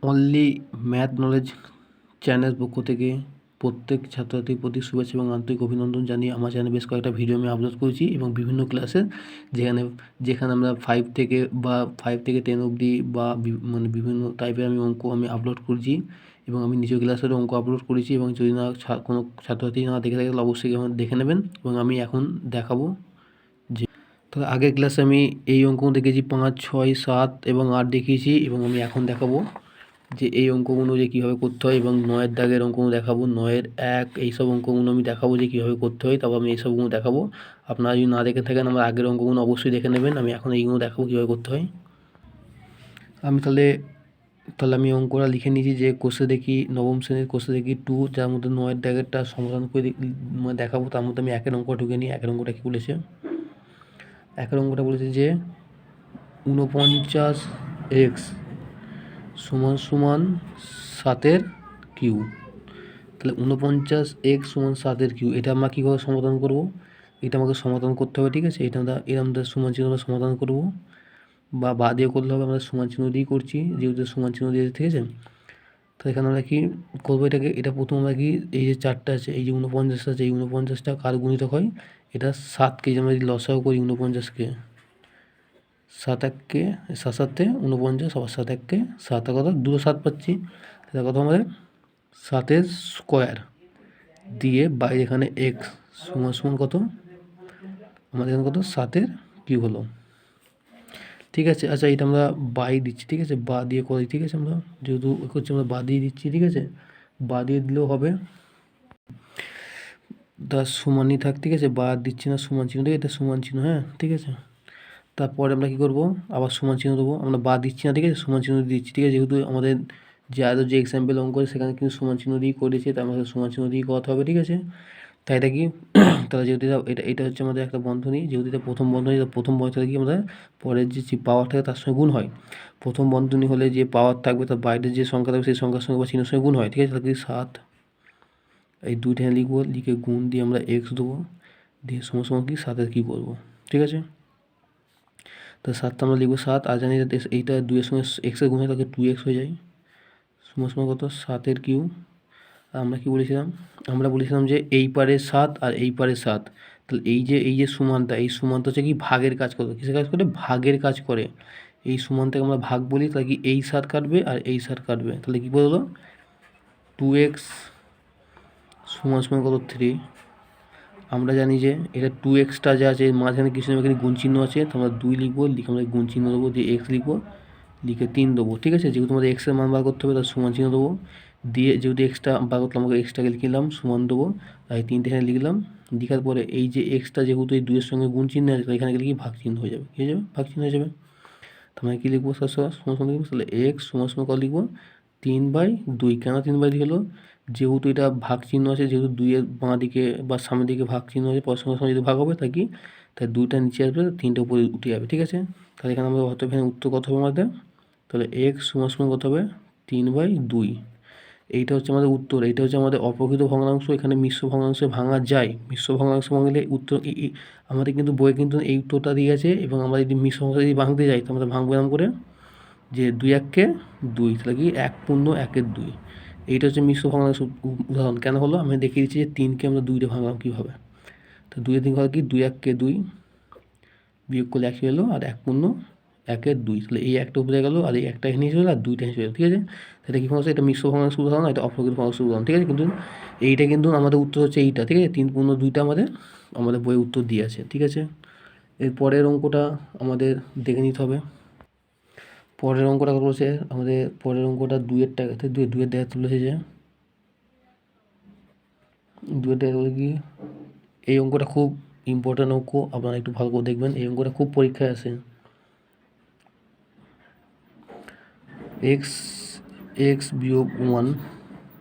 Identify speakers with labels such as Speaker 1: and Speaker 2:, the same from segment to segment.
Speaker 1: Only math knowledge channel পক্ষ থেকে প্রত্যেক ছাত্রছাত্রীর প্রতি শুভেচ্ছা এবং আন্তরিক অভিনন্দন জানিয়ে আমার চ্যানেলে বেশ কয়েকটা ভিডিও আমি আপলোড করেছি এবং বিভিন্ন ক্লাসের যেখানে আমরা 5 থেকে 10 অবধি বা মানে বিভিন্ন টাইপের আমি অঙ্ক আমি আপলোড করেছি এবং আমি নিজের ক্লাসের অঙ্ক আপলোড করেছি এবং যদি না কোনো ছাত্রছাত্রী না দেখে থাকে তাহলে অবশ্যই আমার দেখে নেবেন এবং আমি এখন দেখাবো যে তাহলে আগের ক্লাসে আমি এই অঙ্ক দেখেছি 5, 6, 7 এবং 8 দেখিয়েছি এবং আমি এখন দেখাবো যে এই অঙ্কগুলো যে কীভাবে করতে হয় এবং 9-এর দাগের অঙ্কগুলো দেখাবো, 9-এর 1 এইসব অঙ্কগুলো আমি দেখাবো যে কীভাবে করতে হয়। তারপর আমি এইসবগুলো দেখাবো। আপনারা যদি না দেখে থাকেন আমার আগের অঙ্কগুলো অবশ্যই দেখে নেবেন। আমি এখন এইগুলো দেখাবো কীভাবে করতে হয়। আমি তাহলে আমি অঙ্কটা লিখে নিয়েছি যে কোষে দেখি নবম শ্রেণীর কোষে দেখি 2, যার মধ্যে 9-এর দাগেরটা সমাধান করে দেখাবো। তার মধ্যে আমি একের অঙ্কটা ঢুকে নিই। একের অঙ্কটা কী বলেছে? একের অঙ্কটা বলেছে যে 49x সমান 7-এর কিউ। তাহলে 49x সমান 7-এর কিউ, এটা আমরা কীভাবে সমাধান করব? এটা আমাকে সমাধান করতে হবে, ঠিক আছে? এটা আমরা এরকম সমান চিহ্ন আমরা সমাধান করব বা দিয়ে করলে হবে। আমরা সমান চিহ্ন দিয়েই করছি, যেহেতু সমান চিহ্ন দিয়ে, ঠিক আছে? তো এখানে আমরা কী করবো? এটা প্রথম আমরা কি এই যে 4টা আছে, এই যে 49 আছে, এই 49টা কার গুণিতক হয়? এটা 7কে যে আমরা যদি লসাগু করি 49কে 7-1-কে 7-7-এ 49, আবার 7-1-কে 7, কত 2 7 পাচ্ছি। তাহলে কত আমাদের 7-এর স্কোয়ার দিয়ে বাইরে এখানে x সমান কত আমাদের এখানে কত 7-এর কিউব হলো, ঠিক আছে? আচ্ছা, এটা আমরা বাই দিচ্ছি, ঠিক আছে? বা দিয়ে করি, ঠিক আছে? আমরা যেহেতু করছি আমরা বা দিয়ে দিচ্ছি, ঠিক আছে? বা দিয়ে দিলেও হবে, তার সমানই থাক, ঠিক আছে? বা দিচ্ছি না, সমান চিহ্ন দিয়ে, এটা সমান চিহ্ন, হ্যাঁ, ঠিক আছে? তারপরে আমরা কী করবো? আবার সমান চিহ্ন দেবো। আমরা বা দিচ্ছি না, ঠিক আছে? সমান চিহ্ন দিচ্ছি, ঠিক আছে? যেহেতু আমাদের যে আরও যে এক্সাম্পল অঙ্ক আছে সেখানে কিন্তু সমান চিহ্ন দিয়েই করেছে, তার আমাদের সমান চিহ্ন দিয়েই করতে হবে, ঠিক আছে? তাই এটা কি তাহলে যেহেতু এটা হচ্ছে আমাদের একটা বন্ধনী, যেহেতু এটা প্রথম বন্ধনী, প্রথম বন্ধনী কি আমাদের পরের যে পাওয়ার থাকে তার সঙ্গে গুণ হয়। প্রথম বন্ধনী হলে যে পাওয়ার থাকবে তার বাইরের যে সংখ্যা থাকবে সেই সংখ্যার সঙ্গে বা চিহ্নের সঙ্গে গুণ হয়, ঠিক আছে? তাহলে 7 এই দুইটা লিখবো, লিখে গুণ দিয়ে আমরা এক্স দেবো, দিয়ে সমান কি 7-এর কী করবো, ঠিক আছে? তো 7টা আমরা লিখবো 7, আর জানি এইটা 2-এর সঙ্গে এক্সের গুণ হয় তাকে 2x হয়ে যায়, সমান কত 7-এর কিউ। আমরা কি বলেছিলাম? আমরা বলেছিলাম যে এই পারে 7 আর এই পারে 7, তাহলে এই যে সমানটা, এই সমানটা হচ্ছে কি ভাগের কাজ করে। কিসের কাজ করে? ভাগের কাজ করে। এই সমানটাকে আমরা ভাগ বলি, তাহলে কি এই 7 কাটবে আর এই 7 কাটবে, তাহলে কী বললো? 2x সমান কত 3। আমরা জানি যে এটা 2xটা যা আছে মাঝখানে কিছু নেই, এখানে গুণ চিহ্ন আছে, তো আমরা 2 লিখবো, লিখে আমরা গুণ চিহ্ন দেবো, দিয়ে x লিখবো, লিখে 3 দেবো, ঠিক আছে? যেহেতু আমাদের এক্সের মান বার করতে হবে তার সমান চিহ্ন দেবো, দিয়ে যেহেতু এক্সটা বার করতে আমাকে এক্সটাকে লিখলাম, সমান দেবো, তাই 3টে এখানে লিখলাম। লিখার পরে এই যে এক্সটা যেহেতু এই 2-এর সঙ্গে গুণ চিহ্ন আছে, এখানে গেলে কি ভাগ চিহ্ন হয়ে যাবে, কী হয়ে যাবে? ভাগ চিহ্ন হয়ে যাবে। তো আমরা কী লিখবো? সমান লিখবো, তাহলে এক্স সমান কত লিখবো? 3/2। কেন 3/2 হলো? যেহেতু এটা ভাগ চিহ্ন আছে, যেহেতু 2-এর বাঁ দিকে বা সামনের দিকে ভাগ চিহ্ন আছে, পরস্পর সঙ্গে যদি ভাগ হবে তাই 2টা নিচে আসবে, 3টে উপরে উঠে যাবে, ঠিক আছে? তাহলে এখানে আমরা এখানে উত্তর কত হবে আমাদের? তাহলে এক্স সমান কত হবে? 3/2। এইটা হচ্ছে আমাদের উত্তর। এইটা হচ্ছে আমাদের অপ্রকৃত ভগ্নাংশ। এখানে মিশ্র ভগ্নাংশে ভাঙা যায়। মিশ্র ভগ্নাংশ ভাঙলে উত্তর আমাদের কিন্তু বইয়ে কিন্তু এই উত্তরটা দিয়ে আছে, এবং আমরা যদি মিশ্র ভগ্নাংশ যদি ভাঙতে যাই তো আমরা ভাঙবো এরকম করে যে 2-1-কে 2, তাহলে কি 1-1-2। এইটা হচ্ছে মিশ্র ভগ্নাংশ উদাহরণ। কেন হলো? আমি দেখিয়ে দিচ্ছি যে 3কে আমরা 2-তে ভাঙলাম কীভাবে। তো 2-এর 3 হয় কি 2-1-কে 2 বিয়োগ করলে 1 হলো, আর 1-1-2, তাহলে এই একটা উপরে গেলো আর এই একটা এখানে চলে আর 2টা চলে গেলো, ঠিক আছে? এটা কী ভগ্নাংশ? এটা মিশ্র ভগ্নাংশ উদাহরণ, এটা অপ্রকৃত ভগ্নাংশ উদাহরণ, ঠিক আছে? কিন্তু এইটা কিন্তু আমাদের উত্তর হচ্ছে এইটা, ঠিক আছে? 3-2টা আমাদের বইয়ে উত্তর দিয়ে আছে, ঠিক আছে? এর পরের অঙ্কটা আমাদের দেখে নিতে হবে। পরের অঙ্কটা বলেছে আমাদের, পরের অঙ্কটা 2-এর টাকাতে 2-এর দেখা তুলেছে যে 2-এর টাকা বলে কি এই অঙ্কটা খুব ইম্পর্ট্যান্ট অঙ্ক, আপনারা একটু ভালো করে দেখবেন। এই অঙ্কটা খুব পরীক্ষায় আসে। x বিয়োগ 1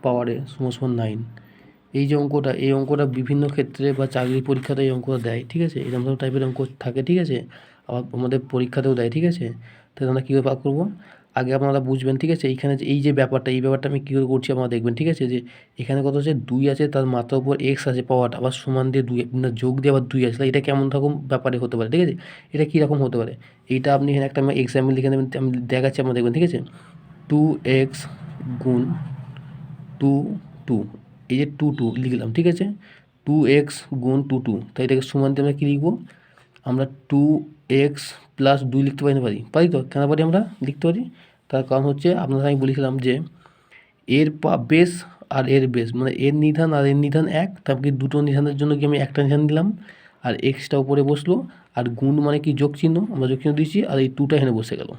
Speaker 1: পাওয়ারে সমান 9। এই যে অঙ্কটা, এই অঙ্কটা বিভিন্ন ক্ষেত্রে বা চাকরি পরীক্ষাতে এই অঙ্কটা দেয়, ঠিক আছে? এরকম টাইপের অঙ্ক থাকে, ঠিক আছে? আবার আমাদের পরীক্ষাতেও দেয়, ঠিক আছে? তাহলে আমরা কীভাবে পাক করবো? আগে আপনারা বুঝবেন, ঠিক আছে? এইখানে যে এই ব্যাপারটা আমি কী করে করছি আপনারা দেখবেন, ঠিক আছে? যে এখানে কত আছে 2 আছে, তার মাত্রার উপর x আছে পাওয়ারটা, আবার সমান দিয়ে 2 না যোগ দিয়ে আবার 2 আছে, এটা কেমন রকম ব্যাপারে হতে পারে, ঠিক আছে? এটা কীরকম হতে পারে? এইটা আপনি এখানে একটা এক্সাম্পল লিখে নেবেন, আমি দেখাচ্ছি আপনারা দেখবেন, ঠিক আছে? 2x গুণ 2 এই যে 2 লিখলাম, ঠিক আছে। 2x গুণ 2 তাই এটাকে সমান দিয়ে আমরা কী লিখবো, আমরা 2x প্লাস 2 লিখতে পারি তো? কেন পারি আমরা লিখতে পারি? তার কারণ হচ্ছে আপনাদের আমি বলেছিলাম যে এর বেস আর এর বেস মানে এর নিধান আর এর নিধান এক, তারপরে দুটো নিধানের জন্য কি আমি একটা নিধান দিলাম আর এক্সটা উপরে বসলো, আর গুণ মানে কি যোগ চিহ্ন, আমরা যোগ চিহ্ন দিয়েছি, আর এই 2টা এখানে বসে গেল।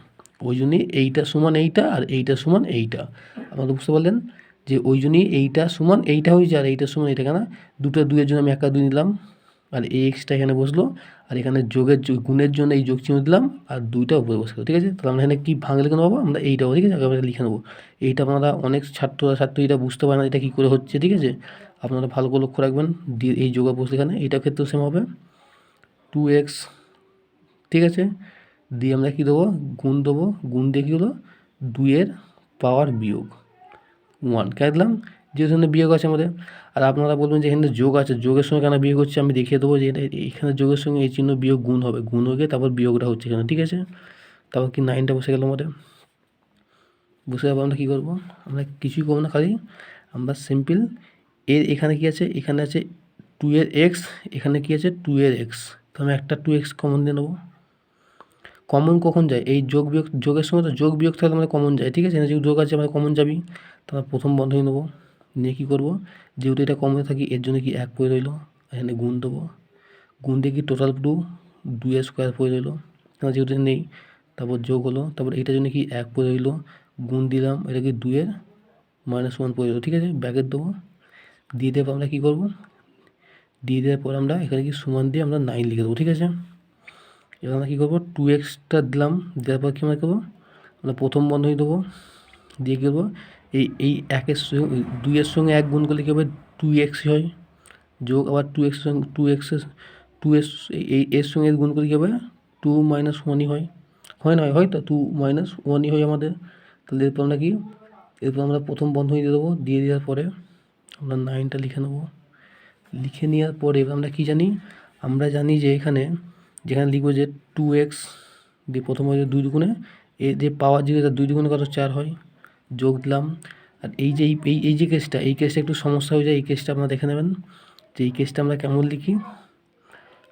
Speaker 1: ওই জন্যই এইটা সমান এইটা আর এইটা সমান এইটা, আপনারা বুঝতে পারলেন যে ওই জন্যই এইটা সমান এইটা হয়েছে আর এইটা সমান এইটা, কেন দুটো দুইয়ের জন্য আমি একা 2 নিলাম আর এই এক্সটা এখানে বসলো, আর এখানে গুণের জন্য এই যোগ চিহ্ন দিলাম আর 2টা উপরে বসে গেল, ঠিক আছে। তাহলে আমরা এখানে কী ভাঙলে কেন পাবো, আমরা এইটাও, ঠিক আছে, আমরা লিখে নেবো। এইটা আপনারা অনেক ছাত্রী এটা বুঝতে পারে না এটা কী করে হচ্ছে, ঠিক আছে। আপনারা ভালো করে লক্ষ্য রাখবেন, দিয়ে এই যোগা বসলে এখানে এইটার ক্ষেত্রেও সেম হবে 2x, ঠিক আছে। দিয়ে আমরা কী দেবো, গুণ দেবো, গুণ দিয়ে কী হলো 2-এর পাওয়ার বিয়োগ 1, কেন দিলাম, যেহেতু এখানে বিয়োগ আছে আমাদের। আর আপনারা বলবেন যে এখানে যোগ আছে, যোগের সঙ্গে কেন বিয়োগ হচ্ছে, আমি দেখিয়ে দেবো যে এটা এখানে যোগের সঙ্গে এই চিহ্ন বিয়োগ গুণ হবে, গুণ হয়ে গিয়ে তারপর বিয়োগটা হচ্ছে এখানে, ঠিক আছে। তারপর কি 9টা বসে গেল আমাদের, বসে যাবো। আমরা কী করবো, আমরা কিছুই করবো না, খালি আমরা সিম্পল এর এখানে কী আছে, এখানে আছে 2-এর এক্স, এখানে কী আছে 2-এর এক্স, তো আমি একটা 2x কমন দিয়ে নেবো। কমন কখন যায়, এই যোগ বিয়োগ, যোগের সময় তো যোগ বিয়োগ থাকলে আমাদের কমন যায়, ঠিক আছে। যেহেতু যোগ আছে আমাদের কমন যাবি, তো আমরা প্রথম বন্ধনী নেবো, নিয়ে কী করবো, যেহেতু এটা কমনে থাকি এর জন্য কি 1 পড়ে রইলো, এখানে গুণ দেবো, গুণ দিয়ে কি টোটাল 2 স্কোয়ার পড়ে রইলো, যেহেতু নেই, তারপর যোগ হলো, তারপর এইটার জন্য কি 1 পড়ে রইলো, গুণ দিলাম, এটা কি 2-এর -1 পড়ে রইলো, ঠিক আছে, ব্যাকেট দেবো। দিয়ে দেওয়ার পর আমরা কী করবো, দিয়ে দেওয়ার পর আমরা এখানে কি সমান দিয়ে আমরা 9 লিখে দেবো, ঠিক আছে। এবার আমরা কী করবো, 2xটা দিলাম, দেওয়ার পর কী আমরা করবো, আমরা প্রথম বন্ধনী দেবো, দিয়ে কী করবো, এই 1-এর সঙ্গে 2-এর সঙ্গে 1 গুণ করলে কী হবে 2x হয়, যোগ আবার 2x সঙ্গে 2 এর সঙ্গে গুণ করলে কী হবে 2 - 1ই হয় তো 2 - 1ই হয় আমাদের। তাহলে এরপর আমরা কি, এরপর আমরা প্রথম বন্ধনী দিয়ে দেবো, দিয়ে দেওয়ার পরে আমরা 9টা লিখে নেবো। লিখে নেওয়ার পরে এবার আমরা কী জানি, আমরা জানি যে এখানে যেখানে লিখবো যে 2x দিয়ে প্রথম হয়ে 2 দুগুণে এ যে পাওয়ার যে 2 দুগুণে কত 4 হয়, যোগ দিলাম। আর এই যে এই যে কেসটা, এই কেসটা একটু সমস্যা হয়ে যায়, এই কেসটা আপনারা দেখে নেবেন যে এই কেসটা আমরা কেমন লিখি।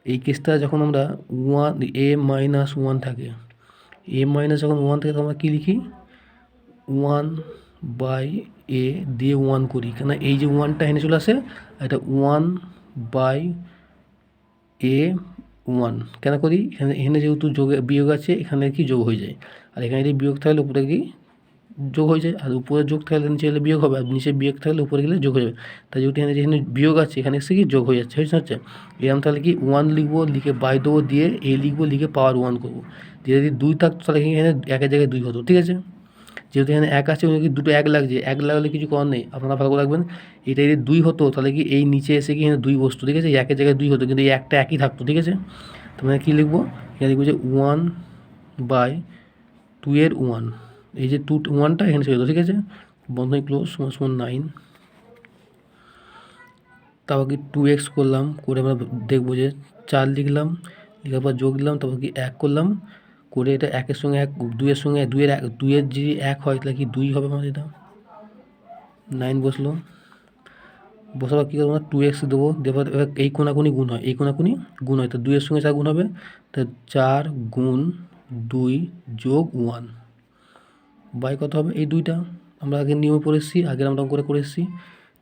Speaker 1: এই কেসটা যখন আমরা a - 1 থাকে, a - যখন 1 থাকে তখন আমরা কী লিখি, 1/a দিয়ে 1 করি, কেন এই যে 1টা এখানে চলে আসে, এটা 1/a1 কেন করি, এখানে যেহেতু যোগে বিয়োগ আছে, এখানে কি যোগ হয়ে যায়, আর এখানে যদি বিয়োগ থাকলে উপরে কি যোগ হয়ে যায়, আর উপরে যোগ থাকলে নিচে গেলে বিয়োগ হবে, আর নিচে বিয়োগ থাকলে উপরে গেলে যোগ হয়ে যাবে। তাই যেহেতু যেখানে বিয়োগ আছে এখানে এসে কি যোগ হয়ে যাচ্ছে, হচ্ছে এরকম। তাহলে কি 1 লিখবো, লিখে বাই দেবো, দিয়ে a লিখবো, লিখে পাওয়ার 1 করবো। দিয়ে যদি 2 থাকতো তাহলে এখানে 1-এর জায়গায় 2 হতো, ঠিক আছে। যেহেতু এখানে 1 আছে, কি দুটো 1 লাগছে, 1 লাগালে কিছু করার নেই, আপনারা ভালো করে রাখবেন। এটা যদি 2 হতো তাহলে কি এই নিচে এসে কি এখানে 2 বসতো, ঠিক আছে, 1-এর জায়গায় 2 হতো, কিন্তু এই একটা একই থাকতো, ঠিক আছে। তো মানে কী লিখবো, এখানে লিখবো যে 1/2-এর 1, এই যে 1টা এখানে চলে যেত, ঠিক আছে। বন্ধনী ক্লোজ, সমান 9। তারপর কি 2x করলাম, করে আমরা দেখবো যে 4 লিখলাম, লেখার পর যোগ দিলাম, তারপর কি 1 করলাম, করে এটা 1-এর সঙ্গে 1, 2-এর সঙ্গে 2-এর যদি 1 হয় তাহলে কি 2 হবে আমাদের, এটা 9 বসলো। বসাবার কী করবো, 2x দেবো, দেওয়ার এবার এই কোনাকুনি গুণ হয়, এই কোনাকুনি গুণ হয়, তো 2-এর সঙ্গে 4 গুণ হবে, তো 4 গুণ 2 যোগ 1 বাই কত হবে, এই 2টা আমরা আগে নিয়মে পড়ে এসেছি, আগের আমরা করে এসেছি,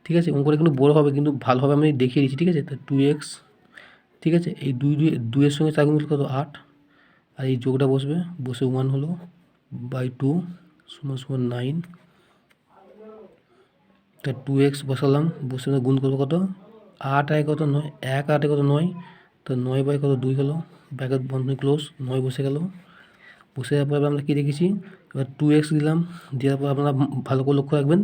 Speaker 1: ঠিক আছে। অঙ্কটা কিন্তু বড়ো হবে, কিন্তু ভালোভাবে আমি দেখিয়ে দিচ্ছি, ঠিক আছে। তো 2x, ঠিক আছে, এই 2-এর সঙ্গে 4 গুণ কত 8, আর এই যোগটা বসবে, বসে 1 হলো বাই 2 সমান 9। তা 2x বসালাম, বসে গুণ করবো কত, 8 আর কত 9, 1 8 কত 9, তো 9 বাই কত 2 হলো, ব্র্যাকেট বন্ধনী ক্লোজ, 9 বসে গেল। বসে যাওয়ার পর আমরা কী দেখেছি, এবার 2x দিলাম, দেওয়ার পর আপনারা ভালো করে লক্ষ্য রাখবেন,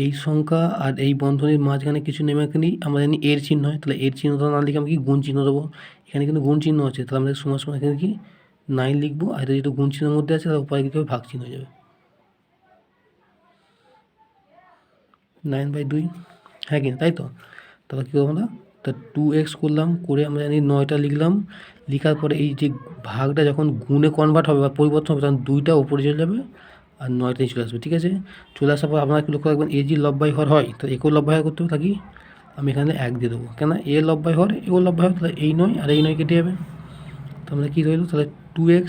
Speaker 1: এই সংখ্যা আর এই বন্ধনীর মাঝখানে কিছু নেমে নেই, আমরা জানি এর চিহ্ন হয়, তাহলে এর চিহ্নটা না লিখে আমরা কি গুণ চিহ্ন দেবো, এখানে কিন্তু গুণ চিহ্ন আছে, তাহলে আমাদের সমান এখানে কি 9 লিখবো, আর এটা যেহেতু গুণ চিহ্নের মধ্যে আছে তাহলে উপায় কী হবে, ভাগ চিহ্ন হয়ে যাবে, 9/2, হ্যাঁ কি না, তাই তো। তাহলে কী করবো আমরা, তা 2x করলাম, করে আমরা জানি 9টা লিখলাম, লেখার পরে এই যে ভাগটা যখন গুণে কনভার্ট হবে বা পরিবর্তন হবে তখন 2টা উপরে চলে যাবে, আর 9টা চলে আসবে, ঠিক আছে। চলে আসার পর আপনারা কি লক্ষ্য রাখবেন, এ যদি লব বাই হর হয় তো একেও লব বাই হর করতে হবে, থাকি আমি এখানে 1 দিয়ে দেবো, কেন এ লব বাই হর এও লব বাই হর, তাহলে এই 9 আর এই 9 কেটে যাবে। তো আমরা কী রইল, তাহলে 2x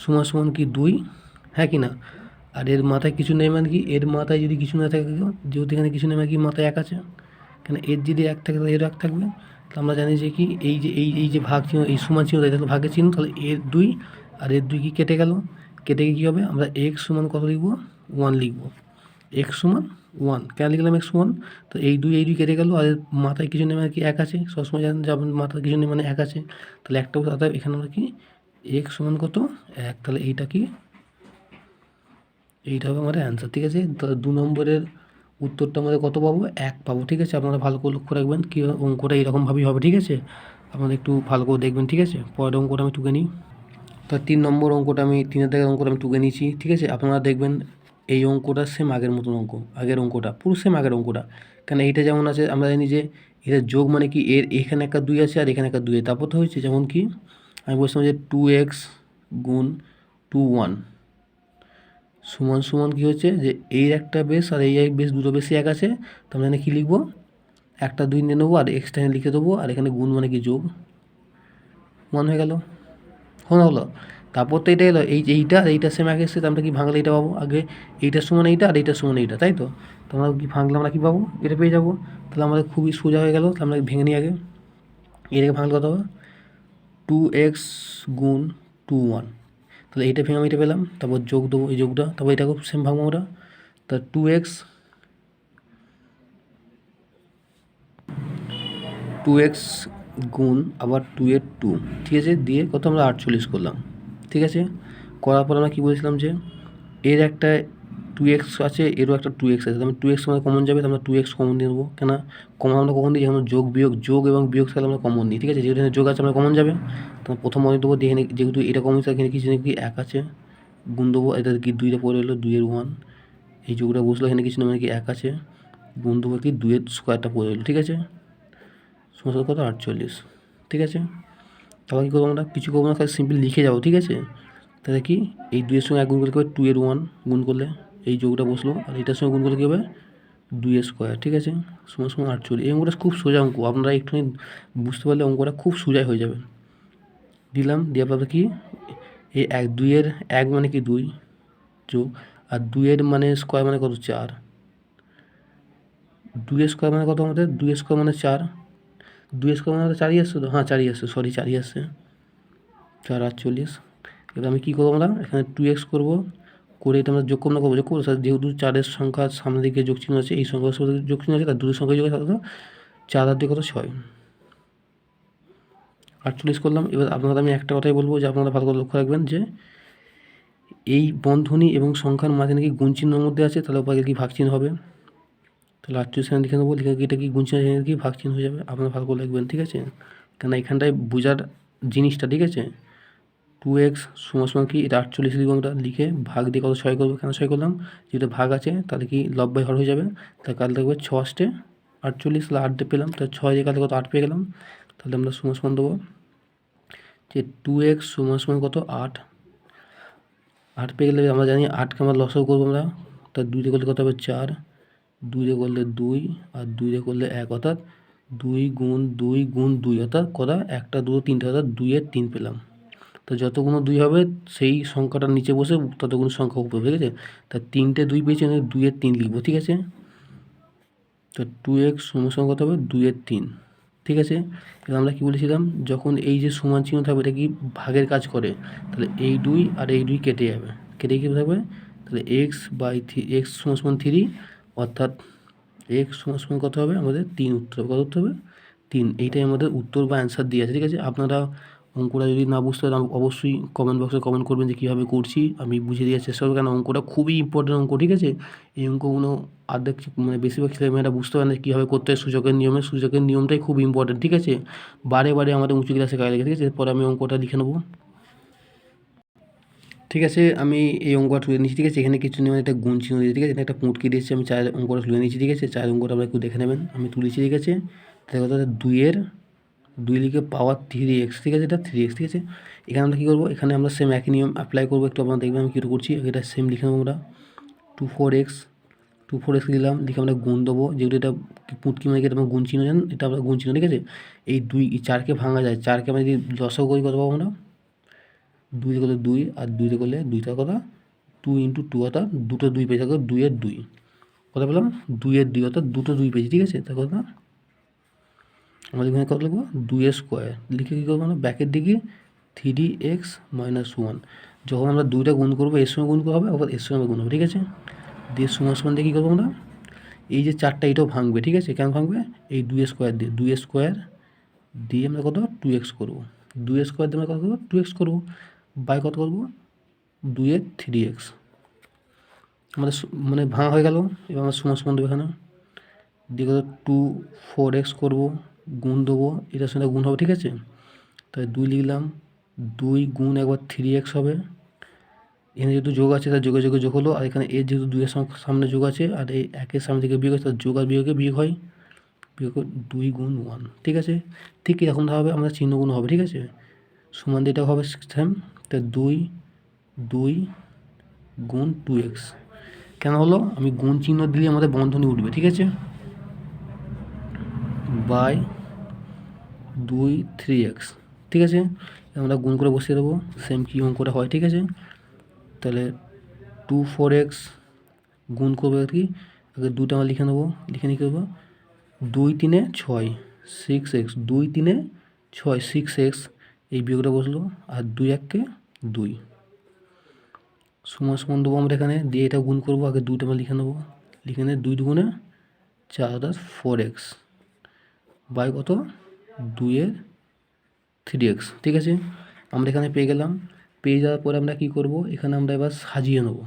Speaker 1: সমান সমান কি 2, হ্যাঁ কি না। আর এর মাথায় কিছু নেই মানে কি, এর মাথায় যদি কিছু না থাকে, যেহেতু এখানে কিছু নেই মানে কি মাথায় 1 আছে, কেন এর যদি 1 থাকে তাহলে এরও 1 থাকবে। তাহলে আমরা জানি যে কি এই যে ভাগ চিহ্ন, এই সমান চিহ্ন তাহলে ভাগের চিহ্ন, তাহলে এর 2 আর এর 2 কি কেটে গেল, কেটে গিয়ে কী হবে, আমরা x সমান কত লিখব, 1 লিখব। x সমান 1 কেন লিখলাম, x সমান, তো এই 2 কেটে গেল, আর এর মাথায় কিছু নেই মানে কি 1 আছে, সবসময় জানেন যে আপনার মাথায় কিছু নেই মানে 1 আছে, তাহলে একটা অর্থাৎ এখানে আমরা কি x সমান কত 1, তাহলে এইটা কি, এইটা হবে আমাদের অ্যান্সার, ঠিক আছে। তাহলে 2 নম্বরের উত্তরটা আমাদের কত পাবো, 1 পাবো, ঠিক আছে। আপনারা ভালো করে লক্ষ্য রাখবেন কি অঙ্কটা এইরকমভাবেই হবে, ঠিক আছে। আপনারা একটু ভালো করে দেখবেন, ঠিক আছে। পরের অঙ্কটা আমি টুকে নিই। তো 3 নম্বর অঙ্কটা আমি 3-এর দাগের অঙ্কটা আমি টুকে নিয়েছি, ঠিক আছে। আপনারা দেখবেন এই অঙ্কটা সেম আগের মতন অঙ্ক, আগের অঙ্কটা পুরো সেম আগের অঙ্কটা, কারণ এইটা যেমন আছে আমরা জানি যে এটা যোগ মানে কি এর এখানে একটা 2 আছে আর এখানে একটা 2, তারপর তো হয়েছে যেমন কি আমি বলছিলাম যে 2x গুণ 2 1 সমান সমান কী হচ্ছে যে এই একটা বেস আর এই বেস, দুটো বেশি 1 আছে, তো আমরা এখানে কী লিখবো, একটা 2 নিয়ে নেবো আর এক্সট্রা লিখে দেবো, আর এখানে গুণ মানে কি যোগ 1 হয়ে গেল, হলো। তারপর তো এটা এলো এইটা আর এইটা সেম আগে এসছে, তো আমরা কি ভাঙলে এটা পাবো, আগে এইটার সমান এইটা আর এইটার সমান এইটা, তাই তো। তো আমরা কি ভাঙলে আমরা কী পাবো, এটা পেয়ে যাবো। তাহলে আমাদের খুবই সোজা হয়ে গেল, তাহলে আমরা ভেঙে নিই আগে, এটাকে ভাঙলে কত হবে 2x গুণ 2 1, তাহলে এইটা ভেঙে আমি এটা পেলাম, তারপর যোগ দেবো এই যোগটা, তারপর এটাকে সেম ভাঙবো আমরা, তা 2x গুণ আবার 2 ঠিক আছে, দিয়ে কত আমরা 48 করলাম, ঠিক আছে। করার পর আমরা কী বলেছিলাম যে এর একটা 2x আছে, এরও একটা 2x আছে, তাহলে 2x আমাদের কমন যাবে, তো আমরা 2x কমন দিয়ে নেবো, কেন কমন আমরা কখন দিই, যখন যোগ এবং বিয়োগ থাকলে আমরা কমন দিই, ঠিক আছে। যেহেতু যোগ আছে আমরা কমন যাবে, তো প্রথম মনে দেবো, এখানে যেহেতু এটা কমন আছে এখানে কিছু কি 1 আছে, গুণ দেবো, এটা কি 2টা পড়ে এলো 2-এর 1, এই যোগটা বসলো, এখানে কিছু না মানে কি 1 আছে, গুণ দেবো কি 2-এর স্কোয়ারটা পড়ে এলো, ঠিক আছে, সমস্যা কত 48, ঠিক আছে। তারপর কী করবো আমরা, কিছু করবো না, খালি সিম্পল লিখে যাবো, ঠিক আছে। তাহলে কি এই 2-এর সঙ্গে 1 গুণ করলে কী হবে 2-এর 1 গুণ করলে এই যোগটা বসলো, আর এটার সঙ্গে গুণ করলে কী হবে 2 স্কোয়ার, ঠিক আছে, সমান 48। এই অঙ্কটা খুব সোজা অঙ্ক, আপনারা একটুখানি বুঝতে পারলে অঙ্কটা খুব সোজাই হয়ে যাবে। দিলাম, দিয়ে আপনাদের কি এই 2-এর 1 মানে কি 2 যোগ, আর 2-এর মানে স্কোয়ার মানে কত 4, 2 স্কোয়ার মানে কত আমাদের, 2 স্কোয়ার মানে 4, 2 স্কোয়ার মানে 4ই আসছে তো, হ্যাঁ 4ই আসছে, সরি 4ই আসছে, 4 48। এবার আমি কী করবো, আমরা এখানে 2x করবো, করে এটা আমরা যোগ করবো না, যোগ করবো, যেহেতু 4-এর সংখ্যা সামনের দিকে যোগ চিহ্ন আছে, এই সংখ্যার সাথে যোগ চিহ্ন আছে, তার দুটোর সংখ্যা যোগ আছে, 4 আর 2 কত 6, 48 করলাম। এবার আপনারা আমি একটা কথাই বলবো যে আপনারা ভালো করে লক্ষ্য রাখবেন যে এই বন্ধনী এবং সংখ্যার মাঝে নাকি গুণ চিহ্নের মধ্যে আছে, তাহলে উপায় কি ভাগ চিহ্ন হবে, তাহলে 48 এখানে লিখে নেবো, লিখে এটা কি গুণ চিহ্ন কি ভাগ চিহ্ন হয়ে যাবে, আপনারা ভালো করে লিখবেন, ঠিক আছে। কেন এখানটায় বোঝার জিনিসটা, ঠিক আছে। 2x সমান কি এটা 48 লিখবো, আমরা লিখে ভাগ দিয়ে কত 6 করবো, কেন 6 করলাম, যেটা ভাগ আছে তাহলে কি লব বাই হর হয়ে যাবে, তাহলে কাল থাকবে 6 8 48, তাহলে 8 পেলাম, তাহলে 6 দিয়ে কালকে কত 8 পেয়ে গেলাম, তাহলে আমরা সমান দেবো যে 2x সমান কত 8 পেয়ে গেলে আমরা জানি 8কে আমরা লসও করবো আমরা, তার 2 দিয়ে করলে কত হবে 4, 2 দিয়ে করলে 2 আর 2 দিয়ে করলে 1, অর্থাৎ 2 গুণ 2 গুণ 2, অর্থাৎ কটা 1টা 2 3টা, অর্থাৎ 2-এর 3 পেলাম। তো যতগুলো 2 হবে সেই সংখ্যাটার নিচে বসে ততগুলো সংখ্যা উপরে, ঠিক আছে। তা 3টে 2 পেয়েছি, 2-এর 3 লিখবো, ঠিক আছে। তো 2x সমান কত হবে 2-এর 3, ঠিক আছে। এবার আমরা কী বলেছিলাম, যখন এই যে সমান চিহ্ন থাকবে এটা কি ভাগের কাজ করে, তাহলে এই 2 আর এই 2 কেটে যাবে, কেটে কী থাকবে, তাহলে x সমান 3, অর্থাৎ x সমান কত হবে আমাদের 3 উত্তর হবে, কত উত্তর হবে 3, এইটাই আমাদের উত্তর বা অ্যান্সার দিয়ে আছে, ঠিক আছে। আপনারা অঙ্কটা যদি না বুঝতে পারেন অবশ্যই কমেন্ট বক্সে কমেন্ট করবেন যে কীভাবে করছি, আমি বুঝিয়ে দেওয়ার চেষ্টা করবো, কেন অঙ্কটা খুবই ইম্পর্টেন্ট অঙ্ক, ঠিক আছে। এই অঙ্কগুলো অর্ধেক মানে বেশিরভাগ ছেলেমেয়েরা বুঝতে পারে না কীভাবে করতে হয়, সূচকের নিয়মটাই খুব ইম্পর্টেন্ট, ঠিক আছে। বারে আমাদের উঁচু ক্লাসে কাজে লাগে, ঠিক আছে। এরপরে আমি অঙ্কটা লিখে নেবো, ঠিক আছে। আমি এই অঙ্কটা তুলে নিচ্ছি, ঠিক আছে। এখানে কিছু নেই, একটা গুণ চিহ্ন দিয়েছি, ঠিক আছে। একটা পুঁটকি দিয়েছি, আমি 4 অঙ্কটা তুলে নিচ্ছি, ঠিক আছে। 4 অঙ্কটা আমরা একটু দেখে নেবেন, আমি তুলেছি, ঠিক আছে। তাহলে কত 2-এর 2 লিখে পাওয়ার 3x, ঠিক আছে, এটা 3x, ঠিক আছে। এখানে আমরা কী করবো, এখানে আমরা সেম একই নিয়ম অ্যাপ্লাই করবো, একটু আপনারা দেখবেন আমি কী করছি। এটা সেম লিখে নেবো আমরা 24x দিলাম, লিখে আমরা গুণ দেবো, যেহেতু এটা পুঁটকি মানে এটা আমরা গুণ চিহ্ন জানেন, এটা আমরা গুণ চিহ্ন, ঠিক আছে। এই 4কে ভাঙা যায়, 4কে আমরা যদি লসাগু করি কত পাবো আমরা, 2 করলে 2 আর 2 করলে 2টা কথা 2 × 2 অর্থাৎ দুটো 2 পেয়েছি, 2 এর 2 কথা বললাম, 2 এর 2 অর্থাৎ দুটো 2 পেয়েছি, ঠিক আছে। তার কথা আমাদের এখানে কত লিখবো, 2 স্কোয়ার লিখে কী করবো আমরা ব্যাকের দিকে 3x - 1, যখন আমরা 2টা গুণ করবো এর সঙ্গে গুণ করা হবে, আবার এর সঙ্গে গুণ হবে, ঠিক আছে। দিয়ে সমান দিয়ে কী করবো আমরা, এই যে 4টা এটাও ভাঙবে, ঠিক আছে। কেন ভাঙবে, এই 2 স্কোয়ার দিয়ে, 2 স্কোয়ার দিয়ে আমরা কত 2x করবো, 2 স্কোয়ার দিয়ে আমরা কত করবো 2x করবো, বাই কত করবো 2 এর 3x, আমাদের মানে ভাঙা হয়ে গেল। এবার আমরা সমান দেবো এখানে, দিয়ে কত 2 4x করবো, গুণ দেবো, এটার সঙ্গে গুণ হবে, ঠিক আছে। তাই 2 লিখলাম, 2 গুণ একবার 3x হবে, এখানে যেহেতু যোগ আছে তার যোগে যোগ হলো, আর এখানে এর যেহেতু 2 এর সামনে যোগ আছে আর এই 1-এর সামনে থেকে বিয়োগ আছে, তার যোগ আর বিয়োগে বিয়োগ হয়, বিয়োগ 2 গুণ 1, ঠিক আছে। ঠিক এরকমভাবে আমরা চিহ্নগুণ হবে, ঠিক আছে। সমান দিয়ে এটা হবে সেম, তাই 2 গুণ 2x কেন হলো, আমি গুণ চিহ্ন দিলে আমাদের বন্ধনী উঠবে, ঠিক আছে, বাই 2 3x, ঠিক আছে। আমরা গুণ করে বসিয়ে দেবো, সেম কি অঙ্কটা হয়, ঠিক আছে। তাহলে 2 4x গুণ করবো আর কি, আগে 2টা আমরা লিখে নেবো, লিখে নিয়ে করবো 2 3 6 6x, 2 3 6 6x, এই বিয়োগটা বসলো, আর 2 1 2 সমান দেবো আমরা এখানে, দিয়ে এটা গুণ করবো, আগে 2টা আমরা লিখে নেবো, লিখে নিয়ে 2 2 4 অর্থাৎ 4x বাই কত 2 এর 3x, ঠিক আছে। আমরা এখানে পেয়ে গেলাম। পেয়ে যাওয়ার পরে আমরা কী করবো, এখানে আমরা এবার সাজিয়ে নেবো।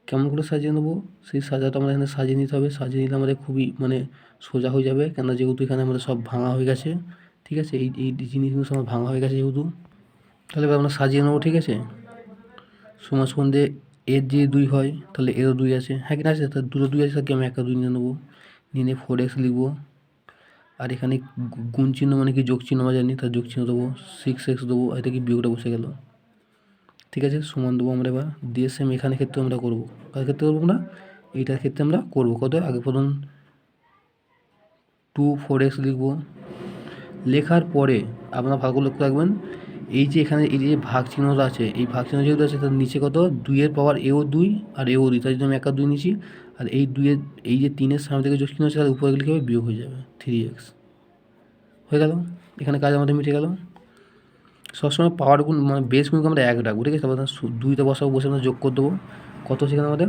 Speaker 1: কেমন করে সাজিয়ে নেবো, সেই সাজাটা আমরা এখানে সাজিয়ে নিতে হবে। সাজিয়ে নিলে আমাদের খুবই মানে সোজা হয়ে যাবে, কেন যেহেতু এখানে আমাদের সব ভাঙা হয়ে গেছে, ঠিক আছে। এই জিনিসগুলো সব ভাঙা হয়ে গেছে যেহেতু, তাহলে এবার আমরা সাজিয়ে নেবো, ঠিক আছে। সমান দিয়ে এর যে 2 হয় তাহলে এরও 2 আছে, হ্যাঁ কিনা আছে, তাহলে দুটো 2 আছে, তাকে আমি একটা 2 নিয়ে নেবো, নিয়ে 4x লিখবো, আর এখানে গুণ চিহ্ন মানে কি যোগ চিহ্ন আমরা জানি, তার যোগ চিহ্ন দেবো, 6x দেবো, এটা কি বিয়োগটা বসে গেল, ঠিক আছে। সমান দেবো আমরা এবার, দিয়ে সেম এখানে ক্ষেত্রে আমরা করবো, কার ক্ষেত্রে করবো আমরা, এইটার ক্ষেত্রে আমরা করবো কত, আগে প্রথম 2 4x লিখবো, লেখার পরে আপনারা ভালো করে লক্ষ্য রাখবেন, এই যে এখানে এই যে ভাগ চিহ্নটা আছে, এই ভাগ চিহ্ন যেহেতু আছে তার নিচে কত 2 এর পাওয়ার এও 2 আর এও 2, তাই জন্য আমি 1 আর 2 নিয়েছি, আর এই 2 এর এই যে 3 এর সামনে থেকে যোগ চিহ্ন আছে তার উপরে লিখে বিয়োগ হয়ে যাবে 3x, হয়ে গেল। এখানে কাজ আমাদের মিটে গেল। সবসময় পাওয়ার গুণ মানে বেস গুণকে আমরা 1 রাখবো, ঠিক আছে। তারপর 2তে বসাবো, বসে আমরা যোগ করে দেবো, কত সেখানে আমাদের